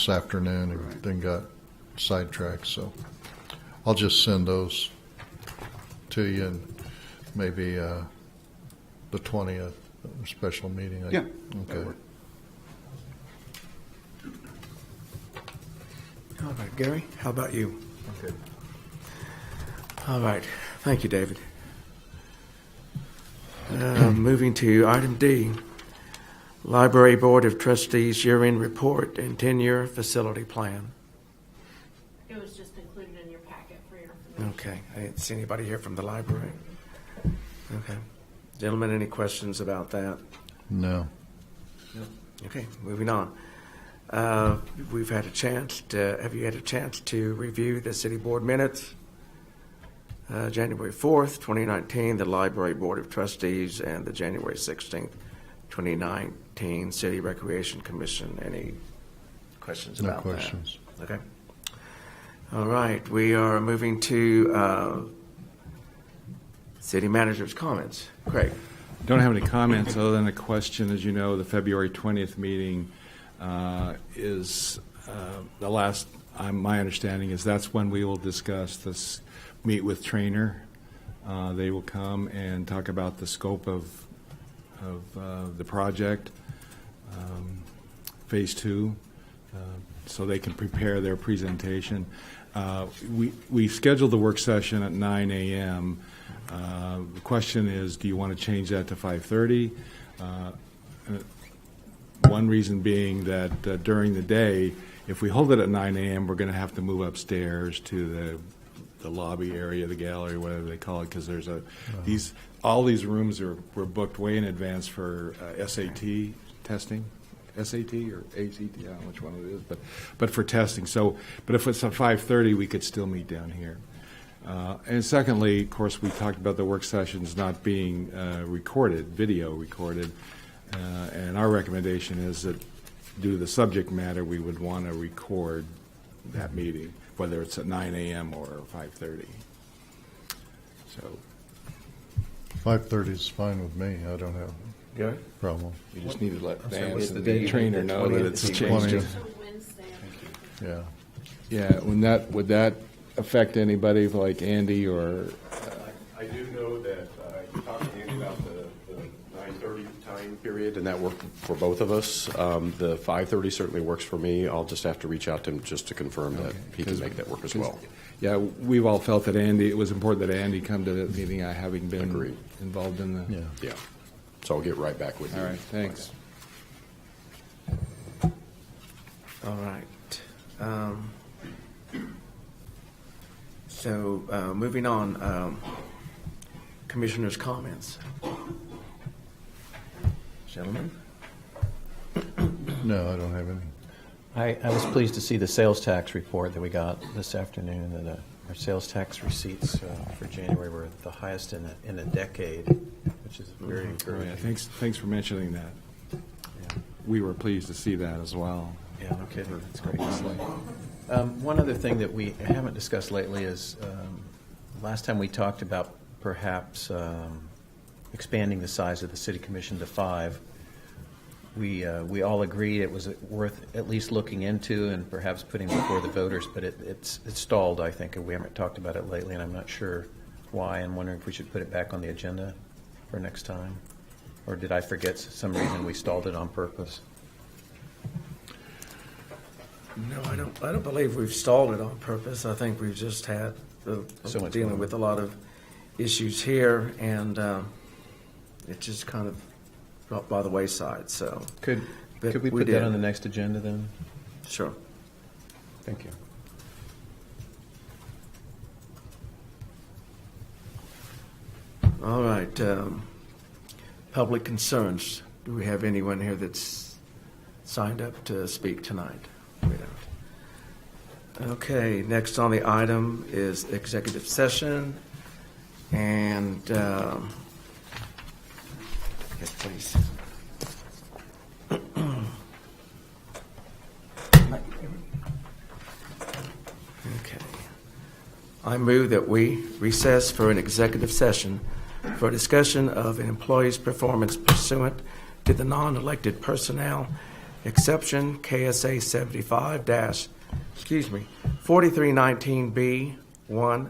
afternoon, and then got sidetracked. So I'll just send those to you, and maybe the 20th special meeting.
Yeah.
Okay.
All right, Gary, how about you? Okay. All right. Thank you, David. Moving to item D, Library Board of Trustees year-end report and 10-year facility plan.
It was just included in your packet for your information.
Okay. I didn't see anybody here from the library. Okay. Gentlemen, any questions about that?
No.
Okay, moving on. We've had a chance to, have you had a chance to review the city board minutes? January 4th, 2019, the Library Board of Trustees, and the January 16th, 2019 City Recreation Commission. Any questions
No
about
questions.
that? Okay. All right, we are moving to city manager's comments. Craig.
Don't have any comments other than a question. As you know, the February 20th meeting is the last, my understanding is that's when we will discuss this, meet with Trainer. They will come and talk about the scope of the project, Phase 2, so they can prepare their presentation. We scheduled the work session at 9 a.m. The question is, do you want to change that to 5:30? One reason being that during the day, if we hold it at 9 a.m., we're going to have to move upstairs to the lobby area, the gallery, whatever they call it, because there's all these rooms were booked way in advance for SAT testing. SAT or ACT, I don't know which one it is, but for testing. So, but if it's at 5:30, we could still meet down here. And secondly, of course, we talked about the work sessions not being recorded, video recorded, and our recommendation is that due to the subject matter, we would want to record that meeting, whether it's at 9 a.m. or 5:30. So
5:30 is fine with me. I don't have
Yeah.
a problem.
you just need to let
what's the
the
date?
trainer
The
know that
20th?
it's
The
changed.
20th.
Wednesday.
Yeah.
Yeah, would that affect anybody like Andy or?
I do know that you talked to Andy about the 9:30 time period, and that worked for both of us. The 5:30 certainly works for me. I'll just have to reach out to him just to confirm that he can make that work as well.
Yeah, we've all felt that it was important that Andy come to the meeting, having been
Agreed.
involved in the.
Yeah.
Yeah. So I'll get right back with you.
All right, thanks.
All right. So moving on, commissioners' comments. Gentlemen?
No, I don't have any.
I was pleased to see the sales tax report that we got this afternoon, and our sales tax receipts for January were the highest in a decade, which is very
Oh,
encouraging.
yeah, thanks for mentioning that.
Yeah.
We were pleased to see that as well.
Yeah, no kidding. It's great. One other thing that we haven't discussed lately is last time we talked about perhaps expanding the size of the city commission to 5. We all agreed it was worth at least looking into and perhaps putting before the voters, but it's stalled, I think, and we haven't talked about it lately, and I'm not sure why. I'm wondering if we should put it back on the agenda for next time. Or did I forget some reason we stalled it on purpose?
No, I don't believe we've stalled it on purpose. I think we've just had,
So much
dealing
going
with a lot of issues here, and it just kind of dropped by the wayside, so.
Could
But
we
we
put
did.
that on the next agenda then?
Sure.
Thank you.
All right, public concerns. Do we have anyone here that's signed up to speak tonight? We don't. Okay, next on the item is executive session, and, yes, please. Okay. I move that we recess for an executive session for a discussion of an employee's performance pursuant to the non-elected personnel exception KSA 4319B1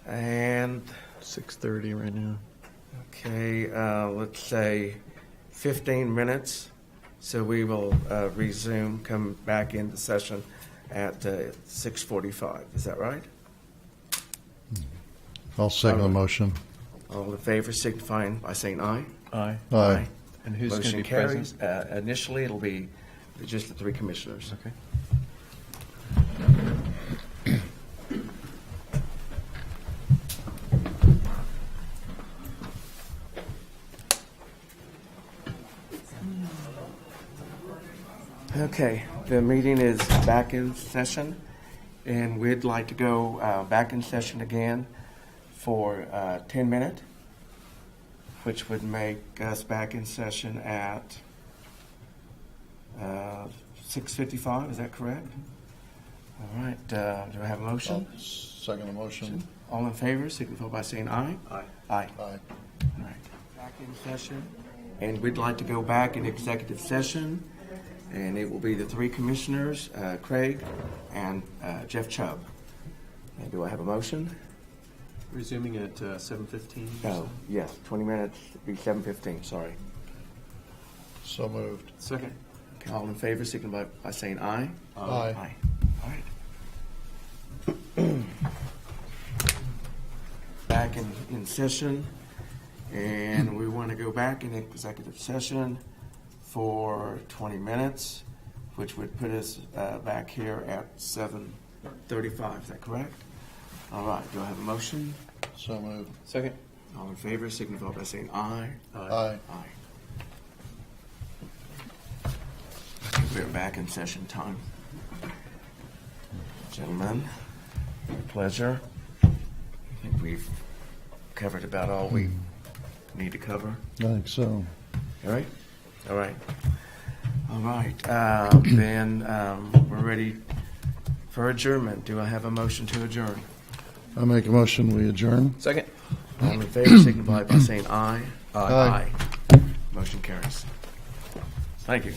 and
6:30 right now.
okay, let's say 15 minutes. So we will resume, come back into session at 6:45. Is that right?
I'll second the motion.
All in favor signifying by saying aye.
Aye.
Aye.
And who's going to
Motion
be
carries.
present?
Initially, it'll be just the 3 commissioners.
Okay.
Okay, the meeting is back in session, and we'd like to go back in session again for 10 minutes, which would make us back in session at 6:55. Is that correct? All right. Do I have a motion?
Second the motion.
All in favor, signify by saying aye.
Aye.
Aye.
Aye.
All right. Back in session, and we'd like to go back in executive session, and it will be the 3 commissioners, Craig and Jeff Chubb. And do I have a motion?
Resuming at 7:15?
Oh, yes, 20 minutes, be 7:15, sorry.
So moved.
Second.
Okay, all in favor, signify by saying aye.
Aye.
Aye. All right. Back in session, and we want to go back in executive session for 20 minutes, which would put us back here at 7:35. Is that correct? All right. Do I have a motion?
So moved.
Second.
All in favor, signify by saying aye.
Aye.
Aye. We're back in session time. Gentlemen, pleasure. I think we've covered about all we need to cover.
I think so.
All right? All right. All right. Then we're ready for adjournment. Do I have a motion to adjourn?
I make a motion, we adjourn.
Second.
All in favor, signify by saying aye.
Aye.
Motion carries. Thank you.